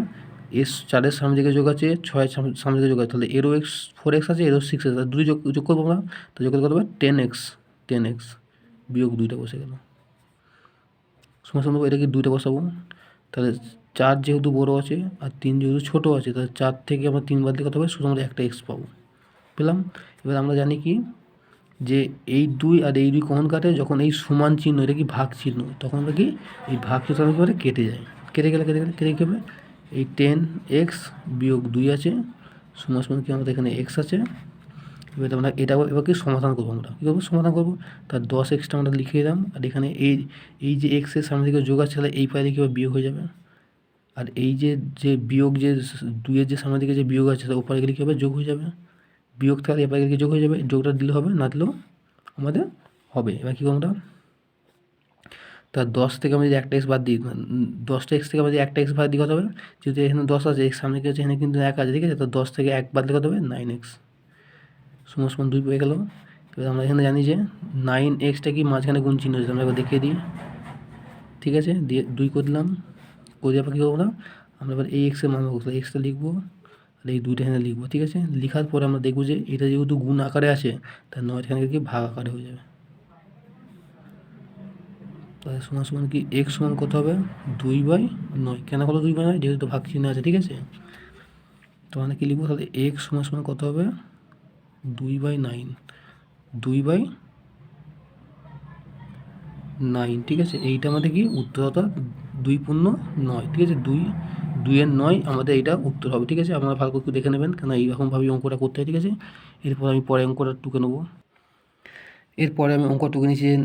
Speaker 1: 4-এর সামনে দিকে যোগ আছে, 6-এর সামনে দিকে যোগ আছে, তাহলে এরও 4x আছে, এরও 6 আছে, তাহলে 2 যোগ করবো আমরা, তো যোগ করতে হবে 10x বিয়োগ 2টা বসে গেল, সমান দেবো, এটা কি 2টা বসাবো, তাহলে 4 যেহেতু বড়ো আছে আর 3 যেহেতু ছোটো আছে, তাহলে 4 থেকে আমরা 3 বাদ দিয়ে কত হবে, শুধু আমরা একটা x পাবো, পেলাম। এবার আমরা জানি কি যে এই 2 আর এই 2 কখন কাটে, যখন এই সমান চিহ্ন, এটা কি ভাগ চিহ্ন, তখন আমরা কি এই ভাগ চিহ্ন করে কেটে যায়, কেটে গেলে কী হবে, এই 10x বিয়োগ 2 আছে, সমান কি আমাদের এখানে x আছে। এবার আমরা এটা এবার কি সমাধান করবো, আমরা কী করবো সমাধান করবো, তার 10xটা আমরা লিখে দিলাম, আর এখানে এই যে x এর সামনে দিকে যোগ আছে, তাহলে এই পায়ে কীভাবে বিয়োগ হয়ে যাবে, আর এই যে বিয়োগ যে 2 এর যে সামনে দিকে যে বিয়োগ আছে তার উপরে গেলে কী হবে, যোগ হয়ে যাবে, বিয়োগ থাকলে এপারে গেলে যোগ হয়ে যাবে, যোগটা দিলে হবে, না দিলেও আমাদের হবে। এবার কী করবো আমরা, তার 10 থেকে আমরা যদি একটা x বাদ দিই, 10টা x থেকে আমরা যদি একটা x বাদ দিই কত হবে, যেহেতু এখানে 10 আছে, x সামনে কি আছে, এখানে কিন্তু 1 আছে, ঠিক আছে। তো 10 থেকে 1 বাদ দিলে কত হবে, 9x সমান 2 পেয়ে গেল। এবার আমরা এখানে জানি যে 9xটা কি মাঝখানে গুণ চিহ্ন আছে, আমরা এবার দেখিয়ে দিই, ঠিক আছে। দিয়ে 2 করে দিলাম, করে দেওয়ার পর কী করবো না, আমরা এবার এই x এর মান বসবো, xটা লিখবো, আর এই 2টা এখানে লিখবো, ঠিক আছে। লেখার পরে আমরা দেখবো যে এটা যেহেতু গুণ আকারে আছে, তার 9 এখানে কি ভাগ আকারে হয়ে যাবে, তাহলে সমান কি x সমান কত হবে, 2/9, কেন হলো 2/9, যেহেতু ভাগ চিহ্ন আছে, ঠিক আছে। তো আমরা কী লিখবো, তাহলে x সমান কত হবে, 2/9, 2/9, ঠিক আছে। এইটা আমাদের কি উত্তর, অর্থাৎ 2×9, ঠিক আছে, 2 এর 9 আমাদের এইটা উত্তর হবে, ঠিক আছে। আপনারা ভালো করে দেখে নেবেন, কেন এইরকমভাবেই অঙ্কটা করতে হয়, ঠিক আছে। এরপর আমি পরে অঙ্কটা টুকে নেবো। এরপরে আমি অঙ্কটুকু নিয়েছি যে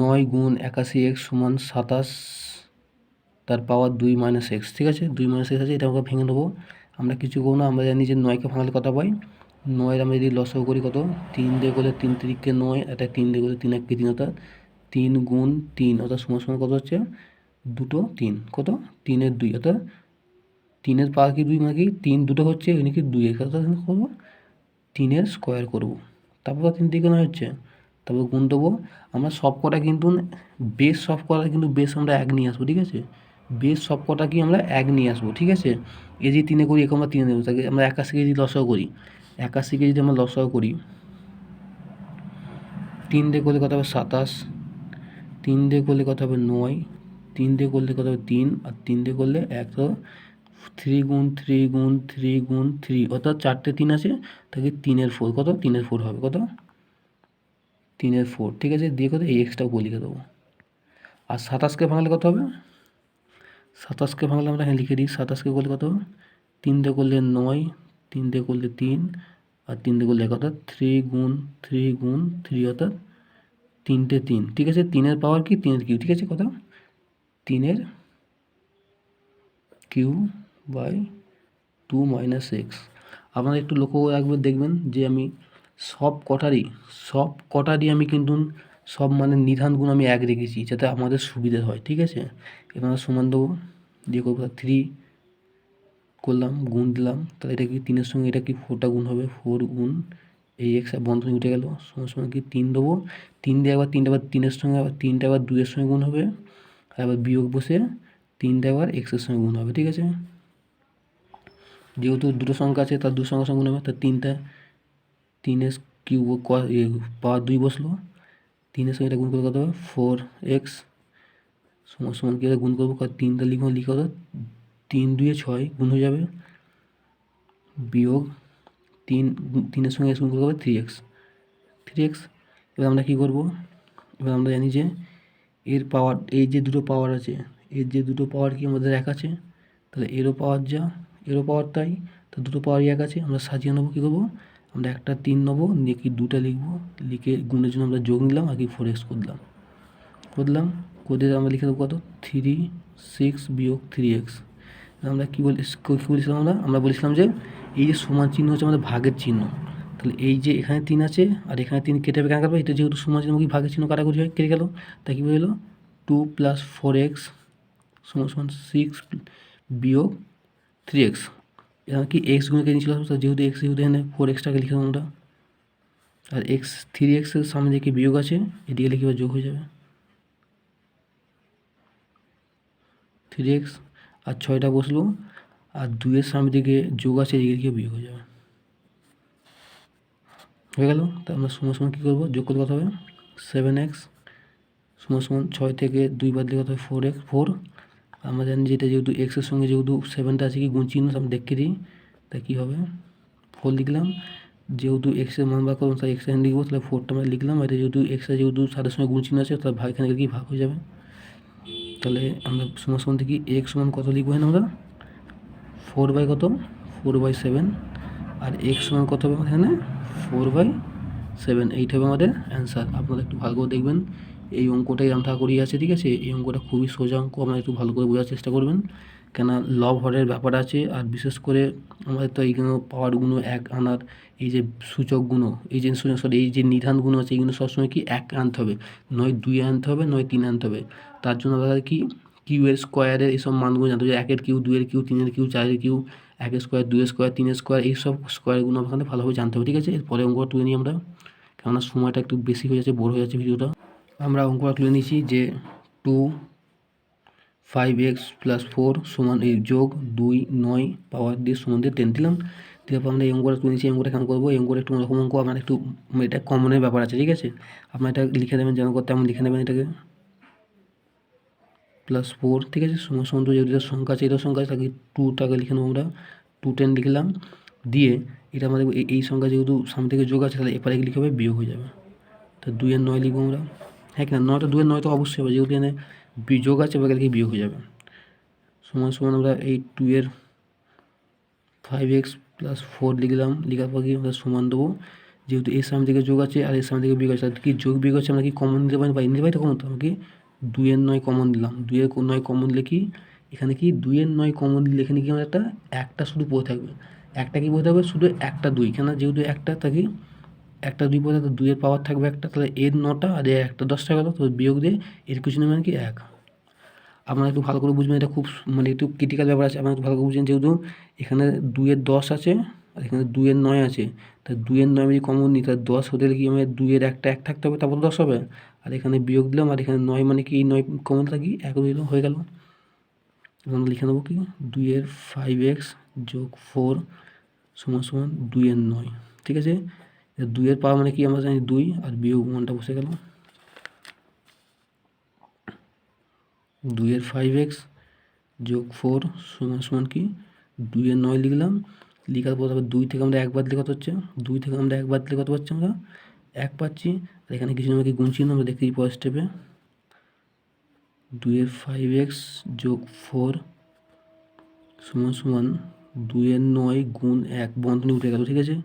Speaker 1: 9 গুণ 81x সমান 27 তার পাওয়ার 2 মাইনাস এক্স, ঠিক আছে। 2 মাইনাস এক্স আছে, এটা আমরা ভেঙে নেবো। আমরা কিছু করবো না, আমরা জানি যে 9কে ভাঙলে কত পাই। 9 আমরা যদি লসাগু করি কত, 3 দিয়ে করলে 3 3কে 9, এটা 3 দিয়ে করলে 3 1কে 3, অর্থাৎ 3 গুণ 3 অর্থাৎ সমান সমান কত হচ্ছে 2 3, কত 3 2, অর্থাৎ 3 পাওয়ার কি 2 মানে কি 3 দুটো হচ্ছে এখানে কি 2 অর্থাৎ করবো 3 স্কোয়ার করবো, তারপর 3 দিকে 9 হচ্ছে, তারপর গুণ দেবো। আমরা সব কটা কিন্তু বেস সব কটা কিন্তু বেস আমরা 1 নিয়ে আসবো, ঠিক আছে। বেস সব কটা কি আমরা 1 নিয়ে আসবো, ঠিক আছে। এই যে 3 করি, আমরা 3 দেবো, তাকে আমরা 81কে যদি লসাগু করি, 81কে যদি আমরা লসাগু করি, 3 দিয়ে করলে কত হবে 27, 3 দিয়ে করলে কত হবে 9, 3 দিয়ে করলে কত হবে 3, আর 3 দিয়ে করলে 1, 3 গুণ 3 গুণ 3 গুণ 3, অর্থাৎ 4টে 3 আছে, তাকে 3 4, কত 3 4 হবে, কত 3 4, ঠিক আছে। দিয়ে কত এই এক্সটাও লিখে দেবো। আর 27কে ভাঙলে কত হবে, 27কে ভাঙলে আমরা এখানে লিখে দিই, 27কে করলে কত 3 দিয়ে করলে 9, 3 দিয়ে করলে 3, আর 3 দিয়ে করলে 1, অর্থাৎ 3 গুণ 3 গুণ 3, অর্থাৎ 3টে 3, ঠিক আছে। 3 পাওয়ার কি 3 কিউ, ঠিক আছে, কত 3 কিউ বাই 2 মাইনাস এক্স। আপনারা একটু লক্ষ্য করে রাখবেন, দেখবেন যে আমি সব কটারই আমি কিন্তু সব মানে নিধানগুণ আমি 1 রেখেছি, যাতে আমাদের সুবিধে হয়, ঠিক আছে। এবার আমরা সমান দেবো, দিয়ে করবো 3 করলাম, গুণ দিলাম, তাহলে এটা কি 3-এর সঙ্গে এটা কি 4টা গুণ হবে, 4 গুণ এই এক্স বন্ধনী উঠে গেল, সমান সমান কি 3 দেবো। 3 দিয়ে আবার 3টা আবার 3-এর সঙ্গে, আবার 3টা আবার 2-এর সঙ্গে গুণ হবে, আর আবার বিয়োগ বসে 3টা আবার এক্সের সঙ্গে গুণ হবে, ঠিক আছে। যেহেতু দুটো সংখ্যা আছে, তার 2 সংখ্যার সঙ্গে গুণ হবে, তার 3 কিউব পাওয়ার 2 বসলো, 3-এর সঙ্গে এটা গুণ করে কত হবে 4x সমান সমান কি গুণ করবো, 3টা লিখে হতো 3 2 6 গুণ হয়ে যাবে, বিয়োগ 3-এর সঙ্গে গুণ করতে হবে 3x। এবার আমরা কী করবো, এবার আমরা জানি যে এর পাওয়ার, এই যে দুটো পাওয়ার আছে, এর যে দুটো পাওয়ার কি আমাদের 1 আছে, তাহলে এরও পাওয়ার যা, এরও পাওয়ার তাই, তো দুটো পাওয়ারই 1 আছে। আমরা সাজিয়ে নেবো, কী করবো, আমরা একটা 3 নেবো, নিয়ে কি 2টা লিখবো, লিখে গুণের জন্য আমরা যোগ নিলাম, আর কি 4x করলাম, করে আমরা লিখে দেবো কত 3 6 বিয়োগ 3x। আমরা কী বলেছিলাম, আমরা বলেছিলাম যে এই যে সমান চিহ্ন হচ্ছে আমাদের ভাগের চিহ্ন, তাহলে এই যে এখানে 3 আছে আর এখানে 3 কেটে কেন কাটবে, এটা যেহেতু সমান চিহ্ন কি ভাগের চিহ্ন কাটাকুটি হয়, কেটে গেল, তাই কী বললো 2 + 4x সমান 6 বিয়োগ 3x। এখানে কি এক্স গুণকে নিয়েছিল, যেহেতু এক্স, যেহেতু এখানে 4xটাকে লিখলাম আমরা, আর এক্স 3x এর সামনে যে কি বিয়োগ আছে, এদিকে লিখে যোগ হয়ে যাবে 3x, আর 6টা বসলো, আর 2-এর সামনে দিকে যোগ আছে, এদিকে লিখে বিয়োগ হয়ে যাবে, হয়ে গেল। তা আমরা সমান সমান কী করবো, যোগ করতে কত হবে 7x সমান সমান 6 থেকে 2 বাদ দিলে কত হবে 4x 4। আমরা জানি যে এটা যেহেতু এক্সের সঙ্গে যেহেতু 7টা আছে কি গুণ চিহ্ন, আমরা দেখে দিই, তাই কী হবে 4 লিখলাম, যেহেতু এক্সের মান বার করবো তাই এক্স এখানে লিখবো, তাহলে 4টা আমরা লিখলাম, এটা যেহেতু এক্সের যেহেতু 7-এর সঙ্গে গুণ চিহ্ন আছে, তাহলে ভাগ এখানে কি ভাগ হয়ে যাবে। তাহলে আমরা সমান সমান থেকে এক্স সমান কত লিখবো এখানে আমরা 4 বাই কত 4/7, আর এক্স সমান কত হবে এখানে 4/7, এইটা হবে আমাদের অ্যান্সার। আপনারা একটু ভালো করে দেখবেন, এই অঙ্কটাই রামঠা করিয়ে আছে, ঠিক আছে। এই অঙ্কটা খুবই সোজা অঙ্ক, আপনারা একটু ভালো করে বোঝার চেষ্টা করবেন, কেন লব হরের ব্যাপার আছে, আর বিশেষ করে আমাদের তো এইগুলো পাওয়ারগুলো 1 আনার, এই যে সূচকগুলো, এই যে সরি এই যে নিধানগুলো আছে, এইগুলো সবসময় কি 1 আনতে হবে, নয় 2 আনতে হবে, নয় 3 আনতে হবে। তার জন্য আমরা কি কিউ-এর স্কোয়ারের এইসব মানগুলো জানতে হবে, 1-এর কিউ, 2-এর কিউ, 3-এর কিউ, 4-এর কিউ, 1-এর স্কোয়ার, 2-এর স্কোয়ার, 3-এর স্কোয়ার, এইসব স্কোয়ারগুলো আমাদের ভালোভাবে জানতে হবে, ঠিক আছে। এরপরে অঙ্কটা তুলে নিই আমরা, কেননা সময়টা একটু বেশি হয়ে যাচ্ছে, বড় হয়ে যাচ্ছে ভিডিওটা। আমরা অঙ্কটা তুলে নিয়েছি যে 2 5x + 4 সমান এই যোগ 2 9 পাওয়ার দিয়ে সমান দিয়ে 10 দিলাম। তারপর আমরা এই অঙ্কটা তুলে নিয়েছি, এই অঙ্কটা কেমন করবো, এই অঙ্কটা একটু অন্যরকম অঙ্ক, আপনার একটু এটা কমনের ব্যাপার আছে, ঠিক আছে। আপনার এটা লিখে দেবেন, যেমন করতে তেমন লিখে নেবেন এটাকে +4, ঠিক আছে, সমান সমান যেহেতু এটা সংখ্যা আছে, এটা সংখ্যা আছে, তাকে 2টাকে লিখে নেবো আমরা 2 10 লিখলাম, দিয়ে এটা আমাদের এই সংখ্যা যেহেতু সামনে থেকে যোগ আছে, তাহলে এপারে লিখে হবে বিয়োগ হয়ে যাবে, তো 2-এর 9 লিখবো আমরা, হ্যাঁ কিনা 9টা 2-এর 9 তো অবশ্যই হবে, যেহেতু এখানে যোগ আছে এবার লিখে বিয়োগ হয়ে যাবে, সমান সমান আমরা এই 2 5x + 4 লিখলাম, লেখার পর কি আমরা সমান দেবো, যেহেতু এর সামনে থেকে যোগ আছে আর এর সামনে থেকে বিয়োগ আছে, তাহলে কি যোগ বিয়োগ আছে আমরা কি কমন নিতে পারি, নিতে পারি তো কমন, তো আমরা কি 2-9 কমন দিলাম। 2-9 কমন দিলে কি এখানে কি 2-9 কমন দিলে এখানে কি আমার একটা শুধু পড়ে থাকবে। একটা কি পড়ে থাকবে, শুধু একটা 2, কেন যেহেতু একটা থাকি একটা 2 পড়ে তো 2-এর পাওয়ার থাকবে একটা, তাহলে এর 9টা আর এর একটা 10টা গেল, তো বিয়োগ দিয়ে এর কিছু নেই মানে কি 1। আপনারা একটু ভালো করে বুঝবেন, এটা খুব মানে একটু ক্রিটিক্যাল ব্যাপার আছে, আপনারা একটু ভালো করে বুঝবেন। যেহেতু এখানে 2-এর 10 আছে আর এখানে 2-এর 9 আছে, তা 2-এর 9 যদি কমন নিই তাহলে 10 হতে গেলে কি আমাদের 2-এর একটা 1 থাকতে হবে, তারপর 10 হবে। আর এখানে বিয়োগ দিলাম আর এখানে 9 মানে কি 9 কমন থাকি 1 দিলাম, হয়ে গেল। আমরা লিখে নেবো কি 2-এর 5x যোগ 4 সমান সমান 2-এর 9, ঠিক আছে। 2-এর পাওয়ার মানে কি আমরা জানি 2 আর বিয়োগ 1টা বসে গেল। 2-এর 5x যোগ 4 সমান সমান কি 2-এর 9 লিখলাম। লিখার পর তারপর 2 থেকে আমরা 1 বাদ দিলে কত হচ্ছে, 2 থেকে আমরা 1 বাদ দিলে কত পাচ্ছি, আমরা 1 পাচ্ছি। আর এখানে কিছু আমাকে গুণ চিহ্ন আমরা দেখতেই পরের স্টেপে। 2-এর 5x যোগ 4 সমান সমান 2-এর 9 গুণ 1 বন্ধনী উঠে গেল, ঠিক আছে,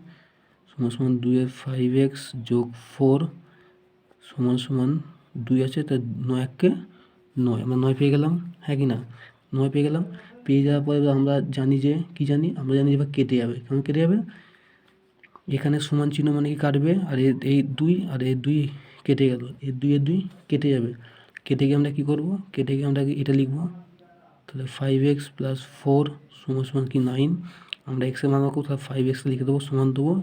Speaker 1: সমান সমান 2-এর 5x যোগ 4 সমান সমান 2 আছে, তার 9 1-কে 9, আমরা 9 পেয়ে গেলাম, হ্যাঁ কি না, 9 পেয়ে গেলাম। পেয়ে যাওয়ার পরে আমরা জানি যে কি জানি, আমরা জানি যে কেটে যাবে, কেমন কেটে যাবে, এখানে সমান চিহ্ন মানে কি কাটবে, আর এই 2 আর এই 2 কেটে গেল, এই 2 কেটে যাবে। কেটে গিয়ে আমরা কী করবো, কেটে গিয়ে আমরা এটা লিখবো, তাহলে 5x + 4 সমান সমান কি 9। আমরা এক্সের মান রাখবো, তাহলে 5x লিখে দেবো, সমান দেবো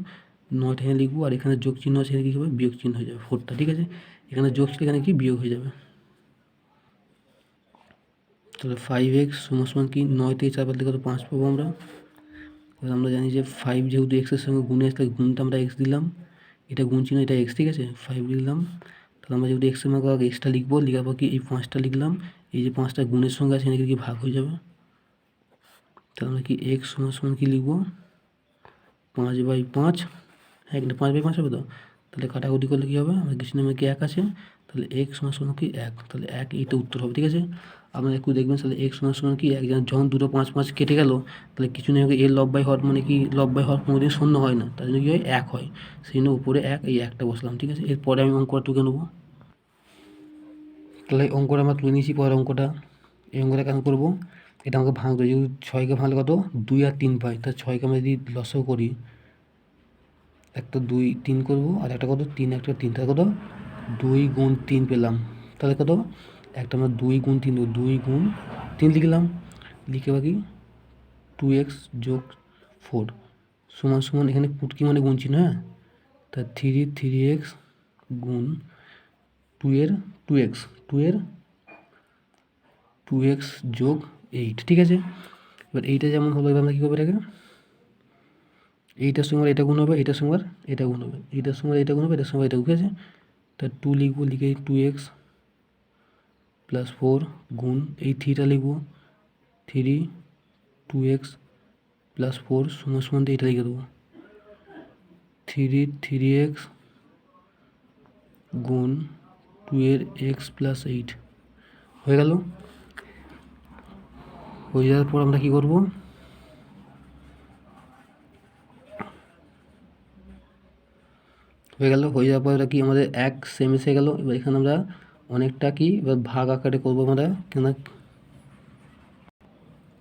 Speaker 1: 9টা এখানে লিখবো, আর এখানে যোগ চিহ্ন আছে, এখানে কী হবে বিয়োগ চিহ্ন হয়ে যাবে 4টা, ঠিক আছে। এখানে যোগ ছিল, এখানে কি বিয়োগ হয়ে যাবে। তাহলে 5x সমান সমান কি 9 থেকে 4 বাদ দিলে কত 5 পাবো আমরা। এবার আমরা জানি যে 5 যেহেতু এক্সের সঙ্গে গুণে আসলে গুণটা আমরা এক্স দিলাম, এটা গুণ চিহ্ন, এটা এক্স, ঠিক আছে, 5 লিখলাম। তাহলে আমরা যেহেতু এক্সের মান এক্সটা লিখবো, লিখার পর কি এই 5টা লিখলাম, এই যে 5টা গুণের সঙ্গে আছে এখানে কি ভাগ হয়ে যাবে। তাহলে আমরা কি এক্স সমান সমান কি লিখবো 5/5, হ্যাঁ কিন্তু 5/5 হবে তো, তাহলে কাটাকুটি করলে কী হবে, আমার কিছু নামে কি 1 আছে, তাহলে এক্স সমান সমান কি 1, তাহলে 1 এইটা উত্তর হবে, ঠিক আছে। আপনারা একটু দেখবেন, তাহলে এক্স সমান সমান কি 1, যখন দুটো 5 কেটে গেল, তাহলে কিছু নেই এর লব্বাই হওয়ার মানে কি লব্বাই হওয়ার কোনোদিন শূন্য হয় না, তার জন্য কী হয় 1 হয়, সেই জন্য উপরে 1, এই 1টা বসলাম, ঠিক আছে। এরপরে আমি অঙ্কটা তুলে নেবো, তাহলে অঙ্কটা আমরা তুলে নিয়েছি। পরের অঙ্কটা, এই অঙ্কটা কেন করবো, এটা আমাকে ভাঙতে হবে, যেহেতু 6কে ভাঙলে কত 2 আর 3 পাই, তাহলে 6কে আমরা যদি লসাগু করি, একটা 2 3 করবো, আর একটা কত 3 একটা 3, তাহলে কত 2 গুণ 3 পেলাম, তাহলে কত একটা আমরা 2 গুণ 3 দেবো, 2 গুণ 3 লিখলাম। লিখে বাকি 2x যোগ 4 সমান সমান এখানে পুটকি মানে গুণ চিহ্ন, হ্যাঁ, তা 3x গুণ 2x যোগ 8, ঠিক আছে। এবার এইটা যেমন হলো, এবার আমরা কী করবো এটাকে, এইটার সঙ্গে এটা গুণ হবে, এইটার সঙ্গে এটা গুণ হবে, এইটার সঙ্গে এটা গুণ হবে, এটার সঙ্গে এটা, ঠিক আছে। তা 2 লিখবো, লিখে 2x + 4 গুণ এই 3টা লিখবো, 2x + 4 সমান সমান এইটা লিখে দেবো, 3x গুণ 2x + 8 হয়ে গেল। হয়ে যাওয়ার পর আমরা কী করবো, হয়ে যাওয়ার পর এটা কি আমাদের এক সেম এসে গেল। এবার এখানে আমরা অনেকটা কি এবার ভাগ আকারে করবো আমরা, কেন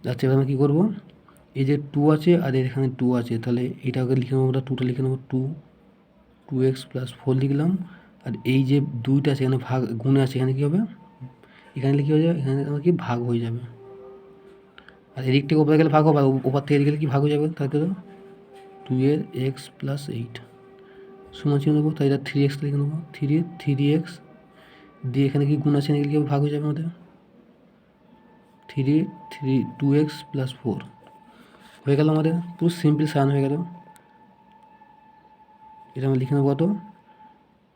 Speaker 1: আচ্ছা এবার আমরা কী করবো, এই যে 2 আছে আর এখানে 2 আছে, তাহলে এটাকে লিখে নেবো আমরা, 2টা লিখে নেবো, 2x + 4 লিখলাম। আর এই যে 2টা আছে এখানে ভাগ গুণে আছে, এখানে কী হবে, এখানে কী হয়ে যাবে, এখানে আমার কি ভাগ হয়ে যাবে। আর এদিক থেকে ওপরে গেলে ভাগ হবে, আর ওপর থেকে এদিকে গেলে কি ভাগ হয়ে যাবে, তাহলে 2x + 8 সমান চিহ্ন নেবো, তাই এটা 3x লিখে নেবো, 3x দিয়ে এখানে কি গুণ আছে, এখানে কি ভাগ হয়ে যাবে আমাদের, 2x + 4 হয়ে গেল, আমাদের পুরো সিম্পল সাইন হয়ে গেল। এটা আমরা লিখে নেবো কত,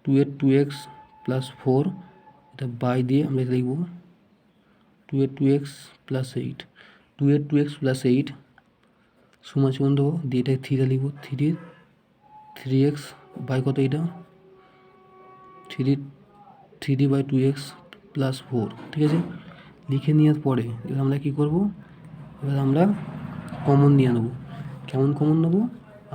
Speaker 1: 2x + 4, এটা বাই দিয়ে আমরা এটা লিখবো 2x + 8, 2x + 8 সমান চিহ্ন দেবো, দিয়ে এটা 3টা লিখবো, 3x বাই কত, এটা 3/2x + 4, ঠিক আছে। লিখে নেওয়ার পরে এবার আমরা কী করবো, এবার আমরা কমন নিয়ে নেবো। কেমন কমন নেবো,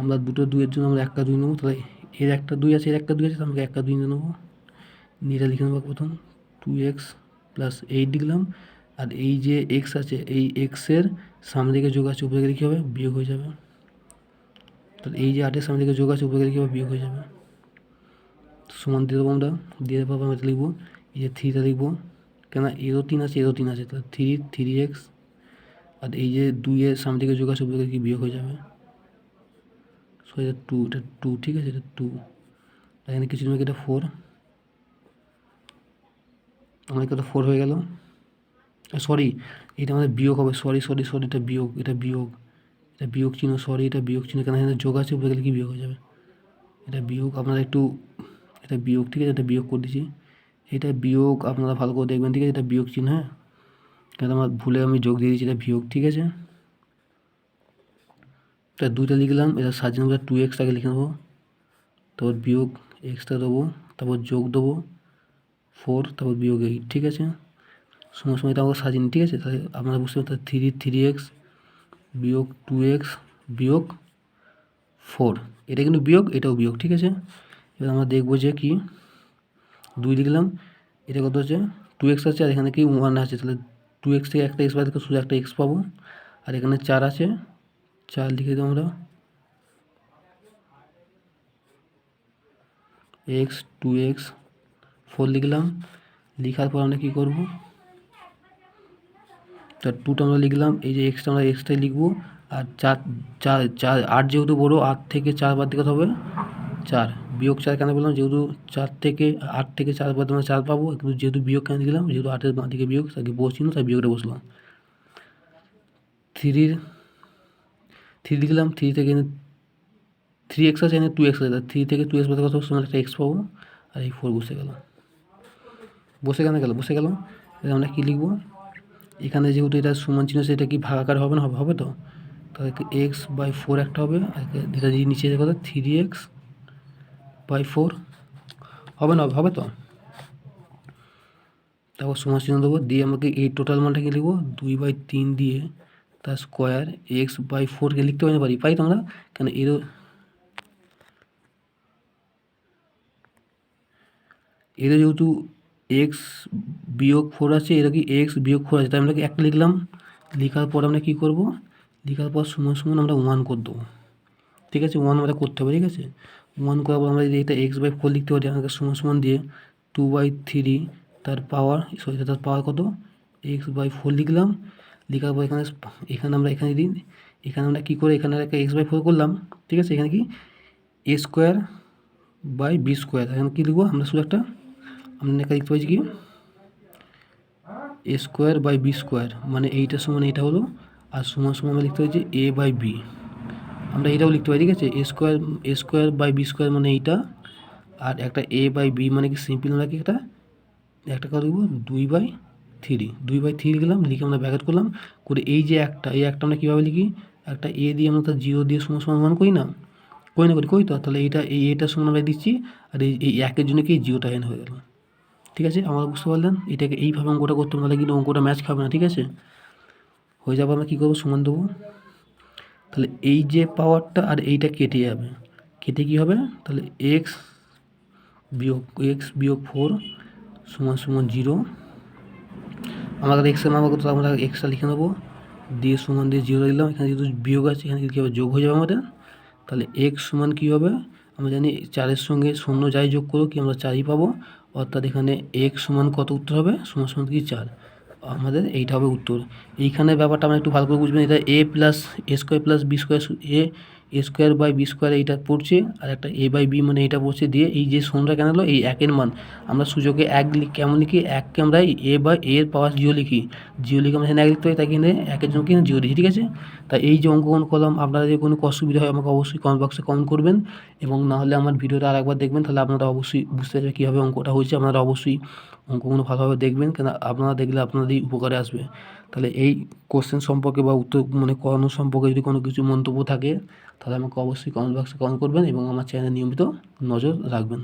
Speaker 1: আমরা দুটো 2-এর জন্য আমরা একটা 2 নেবো, তাহলে এর একটা 2 আছে, এর একটা 2 আছে, তো আমাকে একটা 2 নিয়ে নেবো, নিয়ে এটা লিখে নেবো প্রথম 2x প্লাস 8 লিখলাম। আর এই যে এক্স আছে, এই এক্সের সামনে দিকে যোগ আছে, উপরে গেলে কী হবে, বিয়োগ হয়ে যাবে। তাহলে এই যে 8-এর সামনে দিকে যোগ আছে, উপরে গেলে কী হবে, বিয়োগ হয়ে যাবে। সমান দিয়ে দেবো আমরা, দিয়ে দেওয়ার পর আমরা এটা লিখবো, এই যে 3টা লিখবো, কেন এরও 3 আছে, এরও 3 আছে, তাহলে 3x। আর এই যে 2-এর সামনে দিকে যোগ আছে, উপরে গেলে কি বিয়োগ হয়ে যাবে, সো এটা 2, এটা 2, ঠিক আছে, এটা 2। আর এখানে কিছু নেই, এটা 4, আমার এটা 4 হয়ে গেল। সরি, এটা আমাদের বিয়োগ হবে, সরি, এটা বিয়োগ, এটা বিয়োগ চিহ্ন, সরি এটা বিয়োগ চিহ্ন, কেন এখানে যোগ আছে, উপরে গেলে কি বিয়োগ হয়ে যাবে, এটা বিয়োগ। আপনারা একটু, এটা বিয়োগ, ঠিক আছে, এটা বিয়োগ করে দিচ্ছি, এটা বিয়োগ, আপনারা ভালো করে দেখবেন, ঠিক আছে, এটা বিয়োগ চিহ্ন, হ্যাঁ, কেন আমার ভুলে আমি যোগ দিয়ে দিচ্ছি, এটা বিয়োগ, ঠিক আছে। এটা 2টা লিখলাম, এটা সাজিয়ে নেবো, 2xটাকে লিখে নেবো, তারপর বিয়োগ এক্সটা দেবো, তারপর যোগ দেবো 4, তারপর বিয়োগ 8, ঠিক আছে। সময় এটা আমাকে সাজিয়ে নিই, ঠিক আছে। তাহলে আপনারা বুঝতে পারছেন 3x বিয়োগ 2x বিয়োগ 4, এটা কিন্তু বিয়োগ, এটাও বিয়োগ, ঠিক আছে। এবার আমরা দেখবো যে কি 2 লিখলাম, এটা কত হচ্ছে 2x আছে, আর এখানে কি 1 আছে, তাহলে 2x থেকে একটা x বাদ দিলে শুধু একটা x পাবো। আর এখানে 4 আছে, 4 লিখে দেবো আমরা, x 2x 4 লিখলাম। লেখার পর আমরা কী করবো, তার 2টা আমরা লিখলাম, এই যে এক্সটা আমরা এক্সটাই লিখবো। আর 8 যেহেতু বড়ো, 8 থেকে 4 বাদ দিকে হবে 4, বিয়োগ 4 কেন বললাম, যেহেতু 8 থেকে 4 বাদ আমরা 4 পাবো, কিন্তু যেহেতু বিয়োগ কেন দিলাম, যেহেতু 8-এর বাঁ দিকে বিয়োগ, তাকে বসছিল, তাই বিয়োগটা বসলাম। 3 লিখলাম, 3 থেকে 3x আছে, এখানে 2x আছে, 3 থেকে 2x বাদ কত সময় একটা x পাবো, আর এই 4 বসে গেল, বসে গেল। এবার আমরা কী লিখবো, এখানে যেহেতু এটা সমান চিহ্ন, সেটা কি ভাগাকার হবে না, হবে তো, তাহলে x/4 একটা হবে, আর এটা যদি নিচে কথা 3x/4 হবে না, হবে তো। তারপর সমান চিহ্ন দেবো, দিয়ে আমাকে এই টোটাল মানটা কি লিখবো, 2/3 দিয়ে তার স্কোয়ার x/4কে লিখতে পারি তো আমরা, কেন এর যেহেতু x/4 আছে, এটা কি x/4 আছে, তাই আমরা কি একটা লিখলাম। লেখার পর আমরা কী করবো, লেখার পর সমান আমরা 1 করে দেবো, ঠিক আছে, 1 আমরা করতে হবে, ঠিক আছে। 1 করার পর আমরা যদি এটা x/4 লিখতে পারি, আমাকে সমান দিয়ে 2/3 তার পাওয়ার, তার পাওয়ার কত, x/4 লিখলাম। লেখার পর এখানে আমরা কী করে, এখানে একটা x/4 করলাম, ঠিক আছে। এখানে কি a²/b², এখানে কী লিখবো আমরা, শুধু একটা আমরা লিখতে পারছি কি a²/b², মানে এইটার সমান এইটা হলো, আর সমান আমরা লিখতে পারছি a/b, আমরা এটাও লিখতে পারি, ঠিক আছে। a²/b² মানে এইটা, আর একটা a/b মানে কি সিম্পল, আমরা কি একটা করে দেবো 2/3 লিখলাম, লিখে আমরা ব্র্যাকেট করলাম, করে এই যে এই একটা আমরা কীভাবে লিখি, একটা a দিয়ে আমরা তার 0 দিয়ে সমান করি না, করি তো, তাহলে এইটার সমান আমরা দিচ্ছি, আর এই 1-এর জন্য কি 0টা এন হয়ে গেল, ঠিক আছে। আমরা বুঝতে পারলেন, এটাকে এইভাবে অঙ্কটা করতে হবে, কিন্তু অঙ্কটা ম্যাচ খাবে না, ঠিক আছে। হয়ে যাবে, আমরা কী করবো, সমান দেবো, তাহলে এই যে পাওয়ারটা আর এইটা কেটে যাবে, কেটে কী হবে, তাহলে x - 4 সমান 0। আমাদের এক্সের মান কত, আমরা এক্সটা লিখে নেবো, দিয়ে সমান দিয়ে 0 দিলাম, এখানে যেহেতু বিয়োগ আছে, এখানে কী হবে, যোগ হয়ে যাবে আমাদের। তাহলে x সমান কী হবে, আমরা জানি 4-এর সঙ্গে 0 যাই যোগ করো কি আমরা 4ই পাবো, অর্থাৎ এখানে x সমান কত উত্তর হবে, সমান কি 4, আমাদের এইটা হবে উত্তর। এইখানে ব্যাপারটা আমরা একটু ভালো করে বুঝবেন, এটা a+a²+b², এইটা পড়ছে, আর একটা a/b মানে এইটা পড়ছে, দিয়ে এই যে শূন্যটা কেন হলো, এই 1-এর মান আমরা সূচকে 1 কেমন লিখি, 1কে আমরা a/এর পাওয়ার 0 লিখি, 0 লিখে আমরা এখানে 1 লিখতে পারি, তাই কিনে 1-এর জন্য কিনে 0 দিচ্ছি, ঠিক আছে। তাই এই যে অঙ্কন করলাম, আপনারা যদি কোনো অসুবিধা হয় আমাকে অবশ্যই কমেন্ট বক্সে কমেন্ট করবেন, এবং নাহলে আমার ভিডিওটা আরেকবার দেখবেন, তাহলে আপনারা অবশ্যই বুঝতে পারবেন কীভাবে অঙ্কটা হয়েছে। আপনারা অবশ্যই অঙ্কগুলো ভালোভাবে দেখবেন, কেন আপনারা দেখলে আপনাদেরই উপকারে আসবে। তাহলে এই কোশ্চেন সম্পর্কে বা উত্তর করানো সম্পর্কে যদি কোনো কিছু মন্তব্য থাকে, তাহলে আমাকে অবশ্যই কমেন্ট বক্সে কমেন্ট করবেন, এবং আমার চ্যানেলে নিয়মিত নজর রাখবেন।